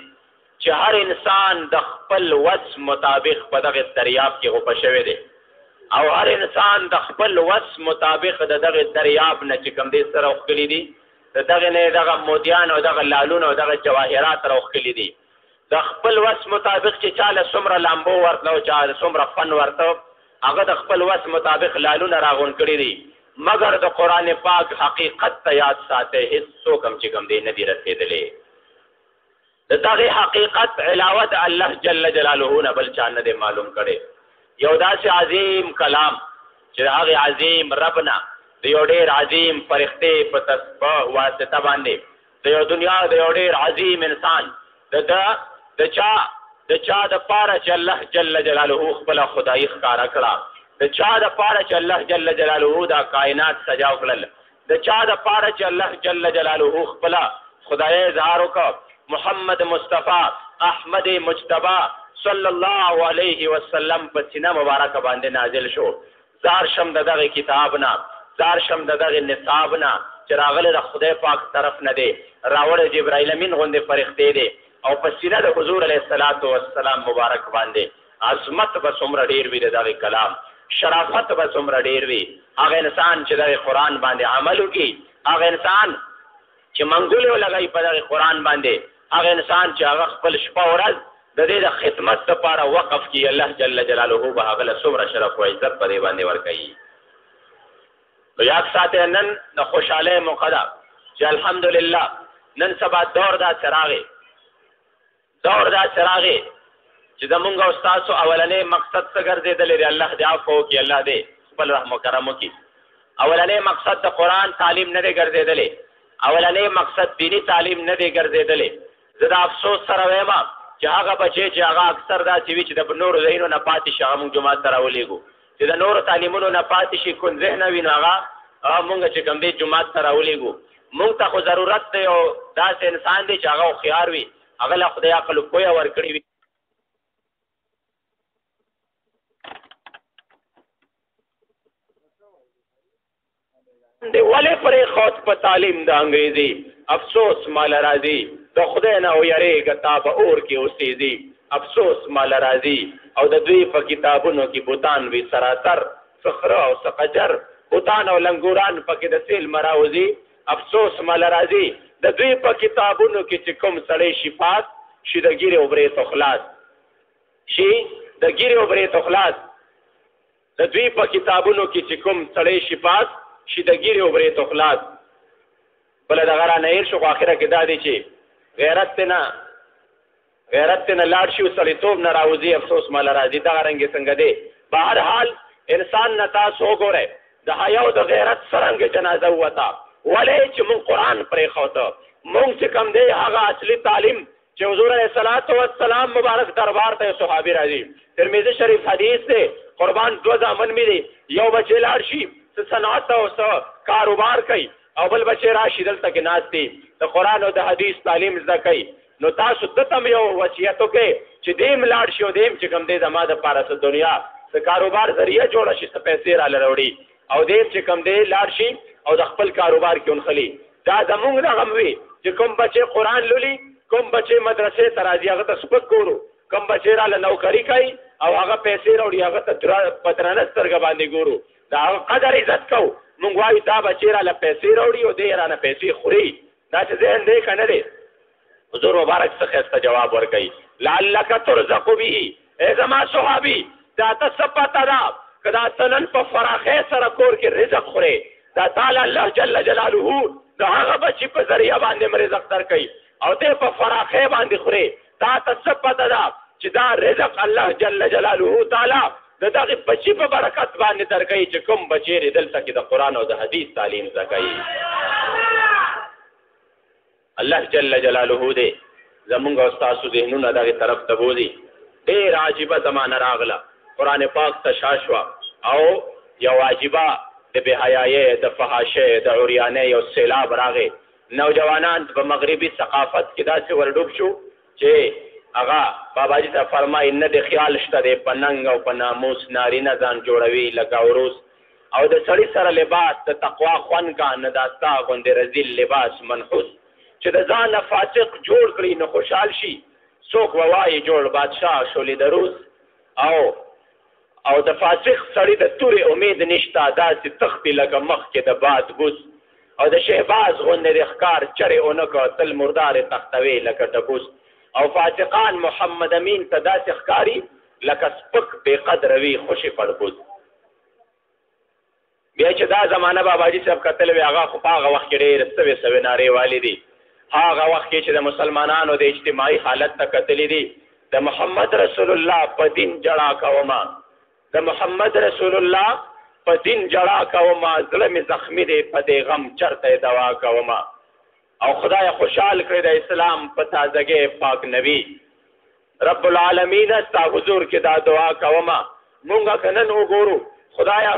چې هر انسان د خپل وس مطابق په دغه دریاب کې غوپه شوی دی او هر انسان د خپل وس مطابق د دغه دریاب نه چې کوم دی سره وښکلي دي د دغه نه دغه مودیان او دغه لالونه او دغه جواهرات راوښکلي دي د خپل وس مطابق چې چاله څومره لامبو ورته او چاله څومره فن ورته هغه د خپل وس مطابق لالونه راغون کړي دي مگر د قرآن پاک حقیقت ته یاد ساته هیڅوک هم چې کوم دی نه دي رسېدلی. د دغې حقیقت علاوه د الله جل جلاله نه بل چا نه دی معلوم کړی. یو داسې عظیم کلام چې د هغې عظیم رب نه د یو ډېر عظیم فرښتې په واسطه باندې د یو دنیا د یو ډېر عظیم انسان د چا د پاره چې الله جل جلاله خپله خدایي ښکاره کړه د چا د پاره چې الله جل جلاله دا کائنات سجا وکړل د چا د پاره چې الله جل جلاله خپله خدای اظهار وکړ محمد مصطفی احمد مجتبی صلی الله علیه وسلم په سینه مبارکه باندې نازل شو. زار شم د دغه کتاب نه زار شم د دغه نصاب نه چې راغلی د خدای پاک طرف نه دی راوړی جبرائیل امین غوندې فرښتې دی او په سینه د حضور علیه السلام مبارک باندې عظمت به څومره ډېر وي د دغه کلام شرافت به څومره ډېر وي. هغه انسان چې دغه قرآن باندې عمل وکړي هغه انسان چې منګولې ولګوي په دغه قرآن باندې هغه انسان چې هغه خپل شپه ورځ د دې د خدمت لپاره وقف کړي الله جل جلاله به هغه له څومره شرف او عزت په دې باندې ورکوي. نو یاد ساتئ نن د خوشحالۍ موقع ده چې الحمدلله نن سبا دور داسې راغی چې زمونږ او ستاسو اولنی مقصد څه ګرځېدلی دی الله دې عفو وکړي الله دې خپل رحم و کرم وکړي. اولنی مقصد د قرآن تعلیم نه دی ګرځېدلی اولنی مقصد دینی تعلیم نه دی ګرځېدلی. زه د افسوس سره وایم چې هغه بچی چې هغه اکثر داسې وي چې د نورو ځایونو نه پاتې شي هغه مونږ جومات ته راولېږو چې د نورو تعلیمونو نه پاتې شي کوم ذهنه وي نو هغه مونږ چې کوم دی جومات ته راولېږو. مونږ ته خو ضرورت دی او داسې انسان دی چې هغه هوښیار وي هغه له خدای عقل پویه ورکړې وي. ولې پرېښود په تعلیم د انګریزي افسوس مال راځي د خدای نه ویریږه تا به اور کې اوسېږي افسوس مال راځي او د دوی په کتابونو کې بوتان وي سراسر صخره او سقجر بوتان او لنګوران پکې د سیل مراوځي افسوس مال راځي د دوی په کتابونو کې چې کوم سړی شفاعت شي د ګیرې او برې تخلاص شي د ګیرې او برې تخلاص د دوی په کتابونو کې چې کوم سړی شفاعت شي د ګیرې او برې تخلاص. بله دغه رانه هېر شو خو اخره کې دا دی چې غیرت ته نه لاړ شي او سړیتوب نه راوځي افسوس ماله راځي. دغه رنګې څنګه دی بهرحال انسان نه تاسو وګورئ د حیا او د غیرت څرنګه جنازه ووته ولې چې مونږ قرآن پرېښوده مونږ چې کوم دی هغه اصلي تعلیم چې حضور علیه السلام مبارک دربار ته صحابي راځي ترمذي شریف حدیث دی قربان 2 زامن مې دي یو بچی لاړ شي څه صنعت او څه کاروبار کوي او بل بچی راشي دلته کې ناست دي د قرآن او د حدیث تعلیم زده کوي. نو تاسو دته هم یو وصیت وکړئ چې دیم لاړ شي او دیم چې کوم دی زما دپاره څه دنیا څه کاروبار ذریعه جوړه شي څه پیسې راله راوړي او دیم چې کوم دی لاړ شي او د خپل کاروبار کې ونښلي. دا زمونږ دغه وي چې کوم بچی قرآن لولي کوم بچی مدرسې ته راځي هغه ته سپک ګورو کوم بچی راله نوکري کوي او هغه پیسې راوړي هغه ته په درنه سترګه باندې ګورو د هغه قدر عزت کوو مونږ وایو دا بچی راله پیسې راوړي او دی رانه پیسې خوري دا چې ذهن دی که نه دی حضور مبارک څه ښایسته جواب ورکوي لعلک ترزق به ای زما صحابي دا ته څه پته ده که دا ته نن په فراخۍ سره کور کې رزق خورې دا تعالی الله جل جلاله د هغه بچي په ذریعه باندې م رزق درکوي او دی په فراخۍ باندې خورې تا ته څه پته ده چې دا رزق الله جل جلاله تعالی د دغه بچي په برکت باندې درکوي چې کوم بچی یې دلته کې د قرآن او د حدیث تعلیم زده کوي الله جل جلاله دی زمونږ او ستاسو ذهنونه دغې طرف ته بوځي ډېر عجیبه زمانه راغله قرآن پاک ته شا شوه او یو عجیبه د بېحیایۍ د فحاشۍ د عریانۍ یو سیلاب راغی نوجوانان په مغربي ثقافت کې داسې ورډوب شو چې هغه باباجي صاحب فرمایي نه د خیال شته دی په ننګ او په ناموس نارینه ځان جوړوي لکه عروس او د سړي سره لباس د تقوا خوند کا نه دا ستا غوندې رذیل لباس منحوس چې د ځان نه فاسق جوړ کړي نو خوشحال شي څوک به وایي جوړ بادشاه شولې د روس او د فاسق سړي د تورې امید نشته داسې تختی لکه مخکې د باد بوس او د شهباز غوندې د ښکار چرې ونه که تل مردارې تختوي لکه ټپوس او فاسقان محمد امین ته داسې ښکاري لکه سپک بې قدره وي خوشې پړپوس بیا چې دا زمانه باباجي صاحب کتل وي هغه خو په هغه وخت کې ډېرې سوې نارې والې دي هغه وخت کې چې د مسلمانانو د اجتماعي حالت ته کتلې دي د محمد رسول الله په دین جړا کومه د محمد رسول الله په دین جړا کومه زړه مې زخمي دی په دې غم چرته دوا کومه او خدای خوشحال کړی د اسلام په تازګۍ پاک نبی رب العالمین ستا حضور کې دا دعا کومه مونږه که نن وګورو خدایا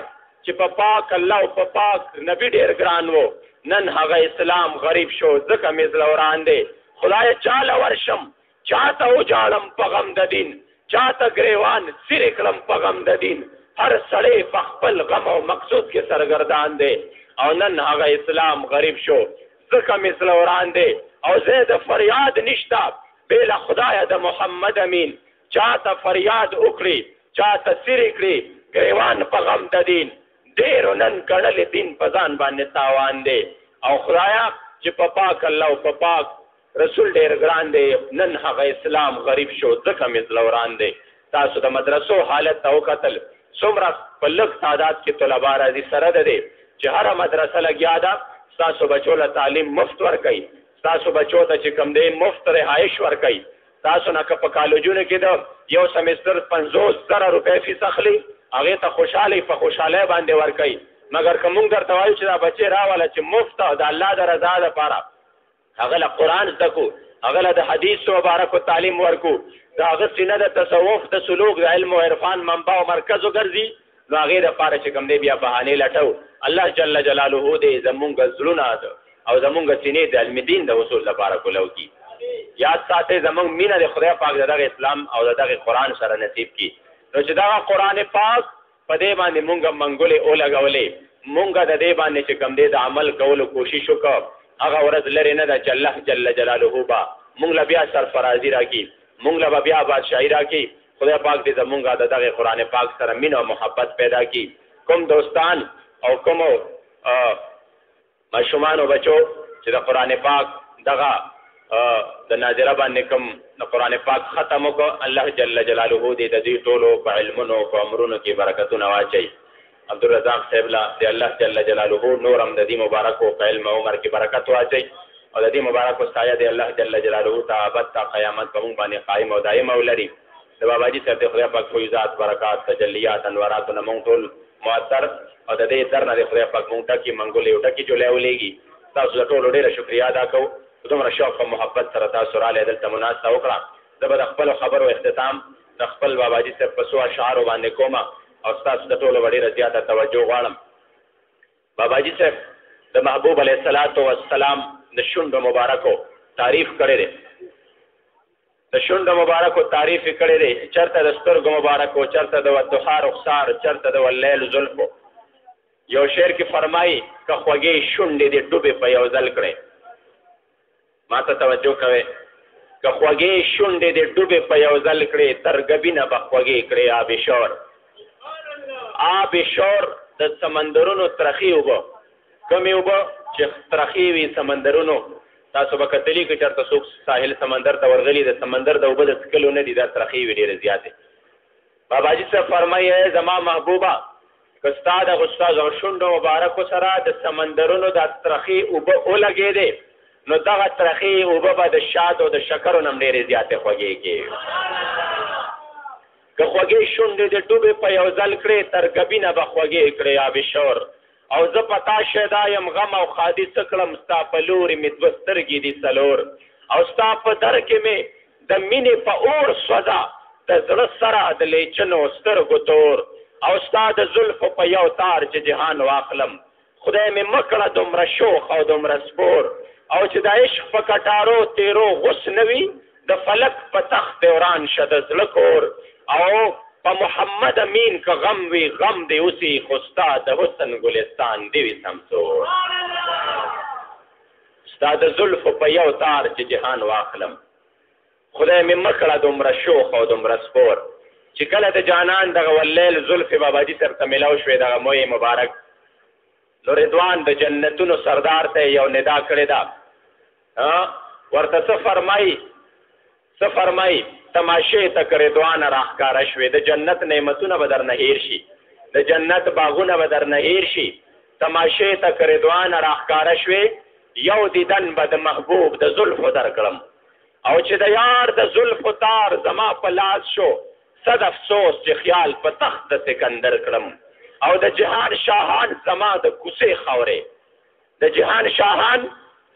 چې په پاک الله او په پاک نبی ډېر ګران و نن هغه اسلام غریب شو ځکه مې زړه وران دی خدای چاله ورشم چاته وجاړم په غم د دین چاته ګریوان سیرې کړم په غم د دین هر سړی په خپل غم او مقصود کې سرګردان دی او نن هغه اسلام غریب شو ځکه مې زړه وران دی او زه د فریاد نشته بې له خدایه د محمد امین چاته فریاد وکړي چاته سیرې کړي ګریوان په غم د دین ډېرو نن ګڼلې دین په ځان باندې تاوان دی او خدایا چې په پاک الله او په پاک رسول ډېر ګران دی نن هغه اسلام غریب شو ځکه مې زړه وران دی تاسو د مدرسو حالت ته وکتل څومره په لږ تعداد کې طلبا راځي سره د دې چې هره مدرسه لګیا ده ستاسو بچو له تعلیم مفت ورکوي ستاسو بچو ته چې کوم دی مفت رهایش ورکوي تاسو نه که په کالجونو کې د یو سمستر 50,000 روپۍ فیس اخلي هغې ته خوشحالي په خوشحالۍ باندې ورکوي مګر که مونږ درته وایو چې دا بچې راوله چې مفت او د الله د رضا دپاره هغه له قرآن زده کړو هغه له د حدیثو مبارکو تعلیم ورکړو د هغه سینه د تصوف د سلوک د علم او عرفان منبع او مرکز وګرځي نو هغې دپاره چې کوم دی بیا بهانې لټو الله جل جلاله دې زمونږ زړونه او زمونږ سینې د علم دین د وصول لپاره کولو کړي یاد ساتئ زمونږ مینه د خدای پاک د دغه اسلام او د دغه قرآن سره نصیب کړي نو چې دغه قرآن پاک په دې باندې مونږ منګولې ولګولې مونږ د دې باندې چې کوم دی د عمل کولو کوشش وکړو هغه ورځ لرې نه ده چې الله جل جلاله به مونږ له بیا سرفرازي راکړي مونږ له به بیا بادشاهي راکړي خدای پاک دې زمونږ د دغه قرآن پاک سره مینه او محبت پیدا کړي کوم دوستان او کومو ماشومان او بچو چې د قرآن پاک دغه د ناظره باندې کوم د قرآن پاک ختم وکړو الله جل جلاله دې د دې ټولو په علمونو په امرونو کې برکتونه واچوي عبدالرزاق صاحب لا دی الله جل جلاله نورم د دې مبارکو په علم او عمر کې برکت واچوي او د دې مبارکو سایه دی الله جل جلاله تعابت تا قیامت په موږ باندې قائم او دائم ولري د باباجي صاحب د خدای پاک فیضات برکات تجلیات انوارات موږ ټول مؤثر او د دې درنه د خدای پاک مونږ ټکی منګولې او ټکی جوړې ولېږي تاسو ټول ډېره شکریا ادا کوو دومره شوق او محبت سره تاسو رالی دلته مناسبه وکړه زه به د خپلو خبرو اختتام د خپل باباجي صاحب په څو اشعارو باندې کومه او ستاسو د ټولو به ډېره زیاته توجه غواړم باباجي صاحب د محبوب علیه السلام د شونډو مبارکو تعریف کړی دی د شونډو مبارکو تعریف یې کړی دی چېرته د سترګو مبارکو چېرته د والضحا رخسار چېرته د واللیل زلفو یو شعر کې فرمایي که خوږې شونډې دې ډوبې په یو ځل کړې ما ته توجه کوئ که خوږې شونډې دې ډوبې په یو ځل کړې تر ګبینه به خوږې کړې آب شور د سمندرونو ترخې اوبه کمې اوبه چې ترخې وي سمندرونو تاسو به کتلي که چېرته څوک ساحل سمندر ته ورغلي د سمندر د اوبه د څښلو نه دي دا ترخې وي ډېرې زیاتې باباجي صاحب فرمایي زما محبوبه که ستا دغه ستاسو شونډو مبارکو سره د سمندرونو دا ترخې اوبه ولګېدې نو دغه ترخې اوبه به د شاتو د شکرو نه هم ډېرې زیاتې خوږې کړي که خوږې شونډې د ډوبې په یو ځل کړې تر ګبینه به خوږې کړې آبشور او زه په تا شیدا یم غم او خادي څه کړم ستا په لورې مې دوه سترګې دي څلور او ستا په در کې مې د مینې په اور سوځه د زړه سره د لیچنو سترګو تور او ستا د زلفو په یو تار چې جهان واخلم خدای مې مه کړه دومره شوخ او دومره سپور او چې د عشق په کټارو تیرو غوس نه وي د فلک په تخت وران شه د زړه کور او په محمد امین که غم وي غم دی اوسي خو ستا د حسن ګلستان دی وي سمسور ستا د زلفو په یو تار چې جهان واخلم خدای مې مه کړه دومره شوخ او دومره سپور چې کله د جانان دغه واللیل زلفې باباجي سره ته میلاو شوې دغه موی مبارک نو رضوان د جنتونو سردار ته یو ندا کړې ده ورته څه فرمایي تماشې ته که رضوانه راښکاره شوې د جنت نعمتونه به درنه هیر شي د جنت باغونه به درنه هیر شي تماشې ته که رضوانه راښکاره شوې یو دیدن به د محبوب د زلفو درکړم او چې د یار د زلفو تار زما په لاس شو صد افسوس چې خیال په تخت د سکندر کړم او د جهان شاهان زما د کوڅې خاورې د جهان شاهان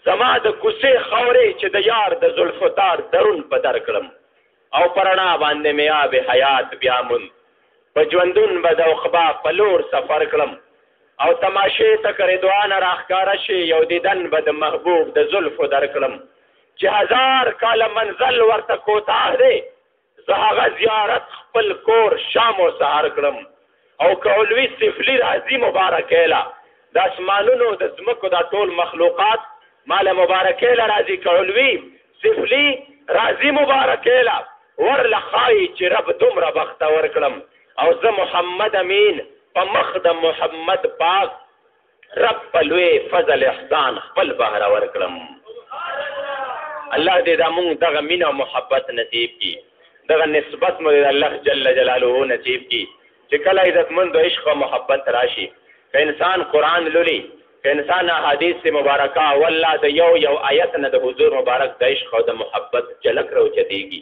زما د کوڅې خاورې چې د یار د زلفو تار درون په در کړم او پرنا باندې مې آب حیات بیا مون په ژوندون به د عقبا په لور سفر کړم او تماشې ته که رضوانه راښکاره شي یو دیدن به د محبوب د زلفو در کړم چې 1000 کاله منزل ورته کوتاه دی زه هغه زیارت خپل کور شام و سهار کړم او که علوي سفلي راځي مبارکیله د اسمانونو د ځمکو دا ټول مخلوقات مال مبارکیله راځي که علوي سفلي راځي مبارکیله ورله ښایي چې رب دومره بختور کړم او زه محمد امین په مخ د محمد پاک رب په لوی فضل احسان خپل بهرور کړم الله دې دا مونږ دغه مینه او محبت نصیب کړي دغه نسبت مو د الله جل جلاله نصیب کړي چې کله عزتمند عشق او محبت راشي که انسان قرآن لولي که انسان احادیث مبارکه والله د یو آیت نه د حضور مبارک د عشق او د محبت جلک راوچتېږي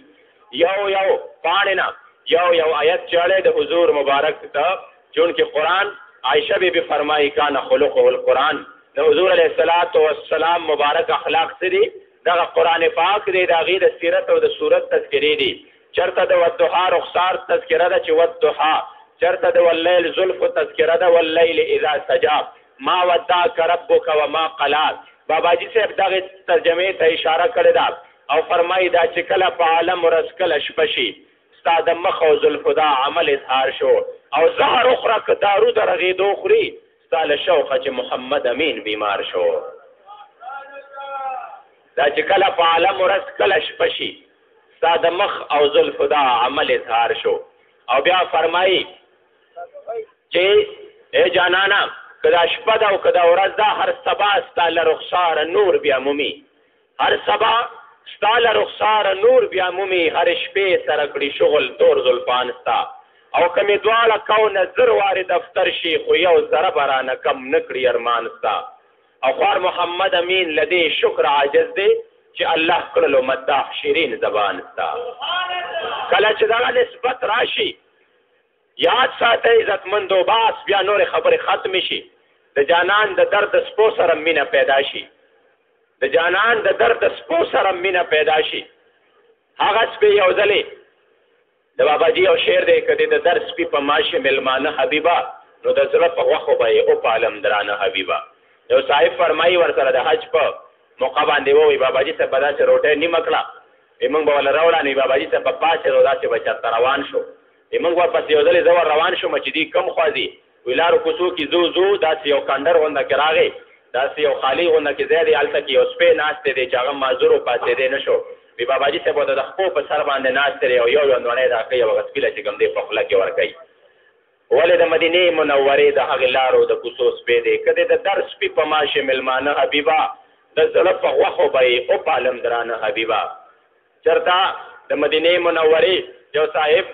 یو پاڼې نه یو آیت چاړې د حضور مبارک ته چونکې قرآن عائشہ بیبي فرمایي کان خلقه القرآن د حضور علیه السلام مبارک اخلاق څه دي دغه قرآن پاک دی د هغې د سیرت او د صورت تذکرې دي چرته د والضحا رخسار تذکره ده چې والضحا چرته د واللیل زلفو تذکره ده واللیل اذا سجا ما ودعک ربک وما قلا باباجي صاحب دغه ترجمې ته اشاره کړې ده او فرمایي دا چې کله په عالم ورځ کله شپه شي ستا د مخ او زلفو دا عمل اظهار شو او زهر اخره که دارو د رغېدو خوري ستا له شوقه چې محمد امین بیمار شو دا چې کله په عالم ورځ کله شپه شي ستا د مخ او زلفو دا عمل اظهار شو او بیا فرمایي چې ای جانانا که دا شپه ده او که دا ورځ ده هر سبا ستا له رخساره نور بیا مومي هر سبا ستا له رخساره نور بیا مومي هر شپې سره کړي شغل تور زلفان ستا او که مې دواړه کونه زر وارې دفتر شي خو یو ذره به رانه کم نه کړي ارمان ستا او خوار محمد امین له دې شکر عاجز دی چې الله کړلو مداح شیرین زبان ستا کله چې دغه نسبت راشي یاد ساتئ عزتمندو باس بیا نورې خبرې ختمې شي د جانان د درد سپو سره مینه پیدا شي د جانان د درد سپو سره مینه پیدا شي هغه سپی یو ځلې د باباجي یو شعر دی که د در سپي په ماشي مېلمانه حبیبه نو د زړه په غوښو به یې وپالم درانه حبیبه یو صاحب فرمایي ورسره د حج په موقع باندې ووایي باباجي صاحب به داسې روټۍ نیمه کړه موږ به وله راوړه نو باباجي صاحب به پاڅېدو داسې به چېرته روان شو موږ ورپسې یو ځلې زه ور روان شوم چې دوی کم خوا ځي وایي لارو کوڅو کې ځو داسې یو کندر غونده کې راغی داسې یو خالي غونده کې ځای دی هلته کې یو سپی ناستې دی چې هغه معذور و پاڅېدی نه شو وی باباجي صاحب د خپو په سر باندې ناست دی او یو هندواڼی راکوي او هغه سپي له چې کوم دی په خوله کې ورکوي ولې د مدینې منورې د هغې لارو د کوڅو سپی دی که د در سپي په ماشې مېلمانه حبیبه د زړه په غوښو به یې وپالم درانه حبیبه. چېرته د مدینې منورې یو صاحب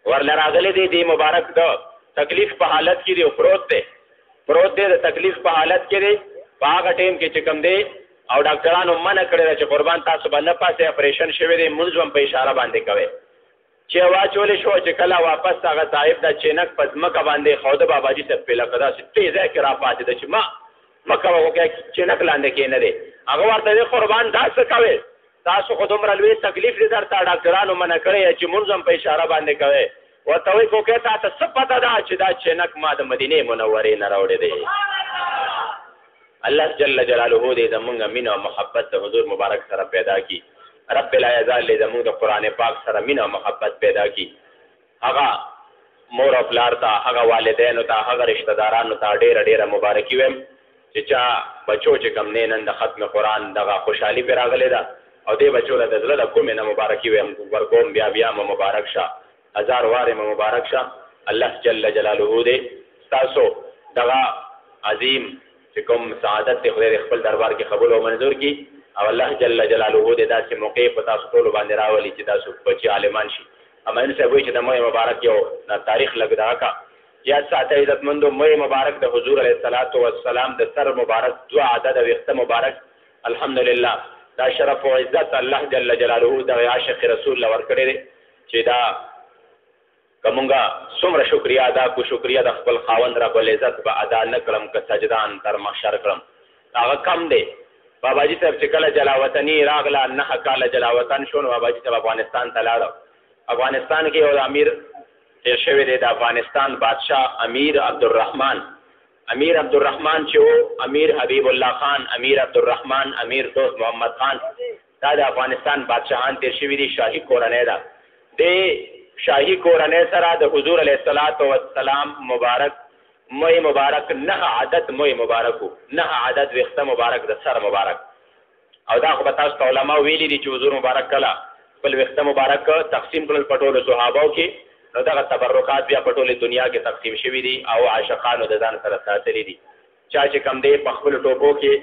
ورله راغلی دی دې مبارک د تکلیف په حالت کې دی او پروت دی د تکلیف په حالت کې دی. په هغه ټیم کې چې کوم دی او ډاکټرانو منع کړی ده چې قربان تاسو به نه پاسې اپریشن شوی دی مونځ هم په اشاره باندې کوئ. چې واچولی شو چې کله واپس هغه صاحب د چینک په ځمکه باندې خوده باباجي صاحب پې لکه داسې ټې ځای کې راپاتې ده چې مه کوه وکړه چینک لاندې کښېنه دی. هغه ورته دی قربان دا څه کوئ تاسو خو دومره لوی تکلیف دی درته ډاکټرانو منع کړی چې مونځ هم په اشاره باندې کوئ. ورته وایي کوکې تا ته څه پته ده چې دا چینک ما د مدینې منورې نه راوړی دی. الله جل جلاله دې زمونږ مینه او محبت د حضور مبارک سره پیدا کړي. رب لا یزال دې زمونږ د قرآن پاک سره مینه او محبت پیدا کړي. هغه مور او پلار ته هغه والدینو ته هغه رشته دارانو ته ډېره مبارکي وایم چې چا بچو چې کوم نه نن د ختم قرآن دغه خوشحالي پرې راغلې ده او دې بچو له د زړه د کومې نه مبارکي وایم ورکوم بیا مو مبارک شه هزار وارې مو مبارک شه. الله جل جلاله دې ستاسو دغه عظیم چې کوم سعادت دی خدای خپل دربار کې قبول او منظور کړي او الله جل جلاله دې داسې موقع په تاسو ټولو باندې راولي چې تاسو بچي عالمان شي. امین صاحب وایي چې د مې مبارک یو تاریخ لګ دا کا یاد ساته عزتمندو مې مبارک د حضور علیه الصلاۃ والسلام د سر مبارک 2 عدد وخت مبارک الحمدلله دا شرف او عزت الله جل جلاله د عاشق رسول لور کړی دی چې دا کومګه څومره شکریا ادا کو شکریا د خپل خاوند رب العزت به ادا نکړم که سجدان تر محشر کړم هغه کم دی. باباجي صاحب چې کله جلاوطني راغله 9 کاله جلاوطن شو نو باباجي صاحب افغانستان ته لاړ. افغانستان کې یو امیر تیر شوی دی د افغانستان بادشاه امیر عبدالرحمن چې و امیر حبیب الله خان امیر عبدالرحمن امیر دوست محمد خان دا د افغانستان بادشاهان تیر شوي دي. شاهي کورنۍ ده د شاهي کورنۍ سره د حضور علیه الصلاۃ والسلام مبارک مې مبارک 9 عدد مې مبارک 9 عدد وخته مبارک د سر مبارک او دا خو به تاسو علماء ویلي دي چې حضور مبارک کله خپل وخته مبارک تقسیم کړل په ټولو صحابو کې نو دغه تبرکات بیا په ټولې دنیا کې تقسیم شوي دي او عاشقانو د ځان سره ساتلي دي. چا چې کم دی په خپل ټوپو کې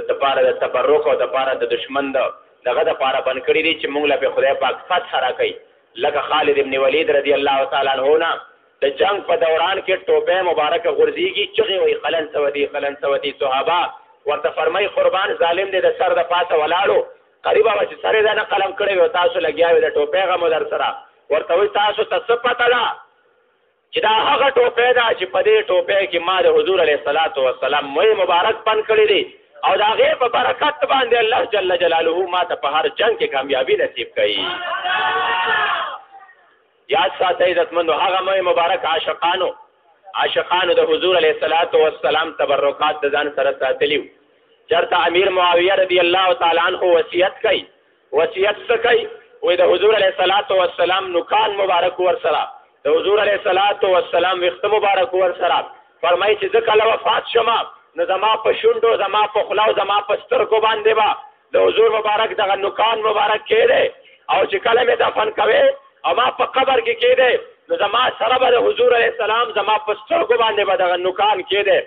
د دپاره د تبرک او دپاره د دشمن دغه دپاره بند کړي دي چې موږ له په خدای پاک فتح راکوي. لکه خالد ابن ولید رضی الله تعالی عنہ نه د جنگ په دوران کې ټوپه مبارک غورځيږي چغې وي خلن سودي صحابه ورته فرمای قربان ظالم دې د سر د پاسه ولاړو قریبا چې سره دا نه قلم کړی و تاسو لګیاوي د ټوپه غو در سره ورته وي تاسو ته پته ده چې دا هغه ټوپه ده چې په دې ټوپه کې ما د حضور علیه الصلاۃ والسلام مې مبارک پن کړی دي او دا غي په برکت باندې الله جل جلاله ما ته په هر جنگ کې کامیابی نصیب کړي. یاد ساته عزتمندو هغه مې مبارک عاشقانو د حضور علیه الصلاۃ والسلام تبرکات د ځان سره ساتلیو. چرته امیر معاویه رضی الله تعالی عنہ وصیت څه کوي وای د حضور علیه الصلاۃ والسلام نوکان مبارک ور سره د حضور علیه الصلاۃ والسلام وخت مبارک ور سره فرمایي چې ځکه کله وفات شمه نو زما په شونډو زما په خلاو زما په سترګو باندې با د حضور مبارک دغه نوکان مبارک کېده او چې کله مې دفن کوي او ما په قبر کې کېده نو زما سره به د حضور علیه السلام زما په سترګو باندې به دغه نوکان کېده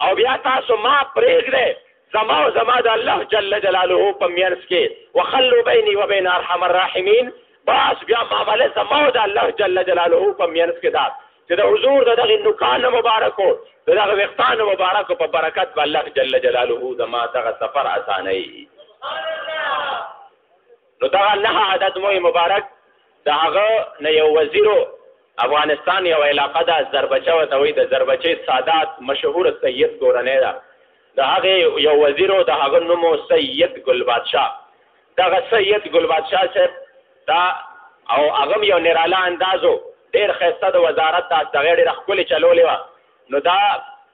او بیا تاسو ما پرېږدئ زما د الله جل جلاله په منځ کې وخلوا بیني و بین ارحم الراحمین بس بیا معامله زما د الله جل جلاله په منځ کې ده چې د حضور دغه نوکان مبارکو دغه وختان مبارکو په برکت به الله جل جلاله زما دغه سفر اسانوي. نو دغه 9 عدد مو مبارک دغه نه یو وزیرو افغانستان یو علاقه ده زربچه ته وایي د زربچه سادات مشهور سید کورنۍ ده د هغې یو وزیرو د هغه نوم سید ګل بادشاه. دغه سید ګل بادشاه صاحب دا او هغه یو نراله اندازو ډېر ښایسته د وزارت دغه ډېره ښکلې چلولې وه. نو دا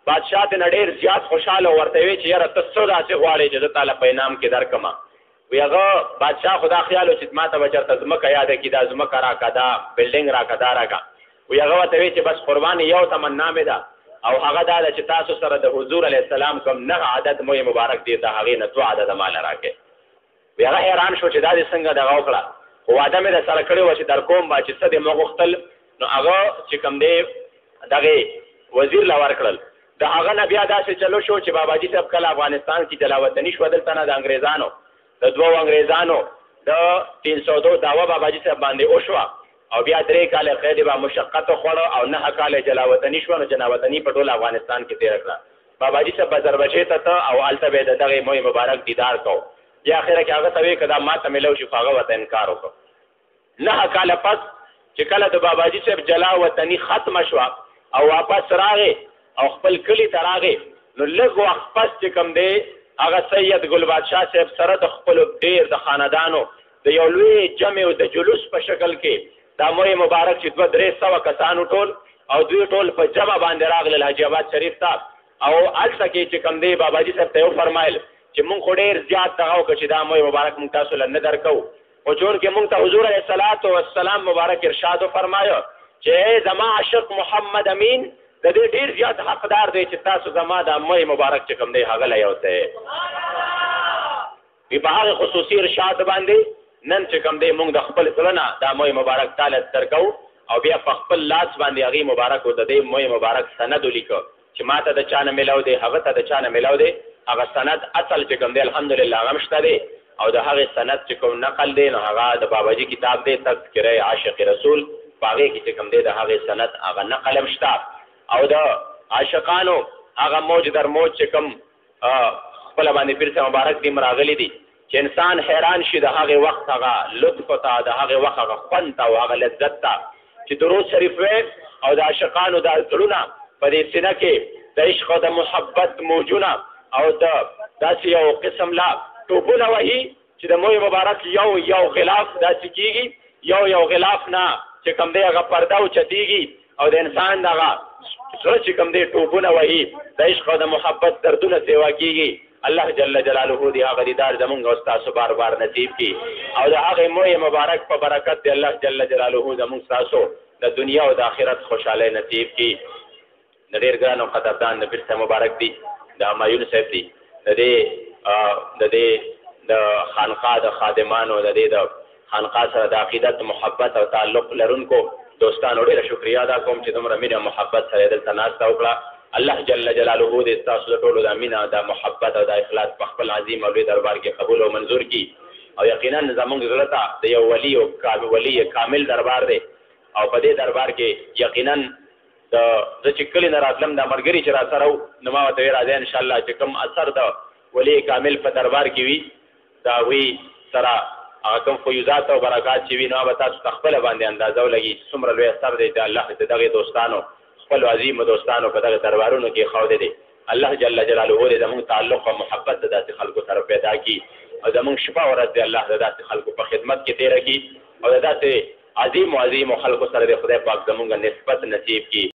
بادشاه ته ډېر زیات خوشحاله ورته وی چې یاره ته څه داسې غواړې چې زه تاله په انعام کې درکړمه. وی هغه بادشاه خو دا خیال و چې ما ته به چېرته ځمکه یاده کړي دا ځمکه راکړه دا بلډینګ راکړه دا راکړه. وی هغه ورته وی چې بس قربان یو تمنا مې ده او هغه دا ده چې تاسو سره د حضور علیه السلام کوم 9 عدد مو مبارک دی د هغې نه 2 عدد ماله راکړې. وی هغه حیران شو چې دا دې څنګه دغه وکړه خو واده مې در سره کړې وه چې در کوم به چې څه دې مو غوښتل نو هغه چې کوم دی دغه وزیر لا ورکړل. د هغه نه بیا داسې چلو شو چې باباجي صاحب کله افغانستان کې جلاوطني شو دلته نه د انګریزانو د دوو انګریزانو د 302 دعوه باباجي صاحب باندې وشوه او بیا 3 کاله قید به مشقت خوړو او 9 کاله جلاوطني شو. نو جلاوطني په ټول افغانستان کې تیر کړه. باباجي صاحب آذربایجان ته او الته به دغه موي مبارک دیدار کو. یا اخره کې هغه ته وی کدا ما ته ملو شي هغه وته انکار وکړ. 9 کاله پس چې کله د باباجي صاحب جلاوطني ختم شو او واپس راغی او خپل کلی ته راغی نو لږ وخت پس چې کوم دی هغه سید ګل بادشاه صاحب سره د خپل ډیر د خاندانو د یو لوی جمع او د جلوس په شکل کې دا موي مبارک چې 200 کسانو ټول او دوی ټول په جمع باندې راغلل حاجی آباد شریف ته او الته کې چې کوم دی باباجي صاحب ته فرمایل چې مونږ خو ډیر زیات دغه وکړو چې دا موي مبارک مونږ تاسو له نه درکو او چون کې مونږ ته حضور علیه الصلاۃ والسلام مبارک ارشاد فرمایو چې زما عاشق محمد امین د دې ډیر زیات حقدار دی چې تاسو زما د موي مبارک چې کوم دی هغه لا یوته په هغه خصوصي ارشاد باندې نن چې کوم دی مونږ د خپل ټولنه د موي مبارک تعالی درکو او بیا په خپل لاس باندې هغه مبارک او د دې موي مبارک سند ولیکو چې ماته د چانه ملاو دی هغه ته د چانه ملاو دی هغه سند اصل چې کوم دی الحمدلله هغه مشته دی او د هغه سند چې کوم نقل دی نو هغه د باباجي کتاب دی تذکره عاشق رسول باغې کې چې کوم دی د هغه سند هغه نقل مشته او د عاشقانو هغه موج در موج چې کوم خپل باندې پیر مبارک دی مراغلی دی چې انسان حیران شي د هغه وخت هغه لطف ته د هغه وخت هغه خوند ته او هغه لذت ته چې درود شریف او د عاشقانو د زړونه په دې سینه کې د عشق او د محبت موجونه او د داسې یو قسم لا ټوپونه وهي چې د موي مبارک یو غلاف داسې کېږي یو غلاف نه چې کوم دی هغه پرده اوچتېږي او د انسان دغه زړه چې کوم دی ټوپونه وهي د عشق او د محبت دردونه سیوا کېږي. الله جل جلاله دی هغه دیدار زمونږ او ستاسو بار بار نصیب کړي او د هغې موی مبارک په برکت دی الله جل جلاله زمونږ ستاسو د دنیا او د آخرت خوشحالی نصیب کړي. د ډېر ګران او قدردان د پیر صاحب مبارک دی د همایون صاحب دی د دې د خانقاه د خادمانو د دې د خانقاه سره د عقیدت محبت او تعلق لرونکو دوستانو ډېره شکریا ادا کوم چې دومره مینه محبت سره دلته ناسته وکړه. الله جل جلاله دې ستاسو د ټولو د مینه د محبت او د اخلاص په خپل عظیم او لوی دربار کې قبول او منظور کړي او یقینا زموږ زړه ته د یو ولی کامل دربار دی او په دې دربار کې یقینا زه چې کلي نه راتلم دا ملګري چې را سره نو ما ورته راځي انشاءالله چې کوم اثر د ولی کامل په دربار کې وي د هغوی سره هغه کوم فیوزات او برکات چې وي نو به تاسو ته خپله باندې اندازه ولګي څومره لوی اثر دی د الله د دغې دوستانو خپل عظیم دوستانو په دغه دربارونو کې ښودی دی. الله جل جلاله دې زموږ تعلق او محبت د داسې خلکو سره پیدا کړي او زموږ شپه ورځ دی الله د داسې خلکو په خدمت کې تېره کړي او د داسې عظیم خلکو سره د خدای پاک زموږ نسبت نصیب کړي.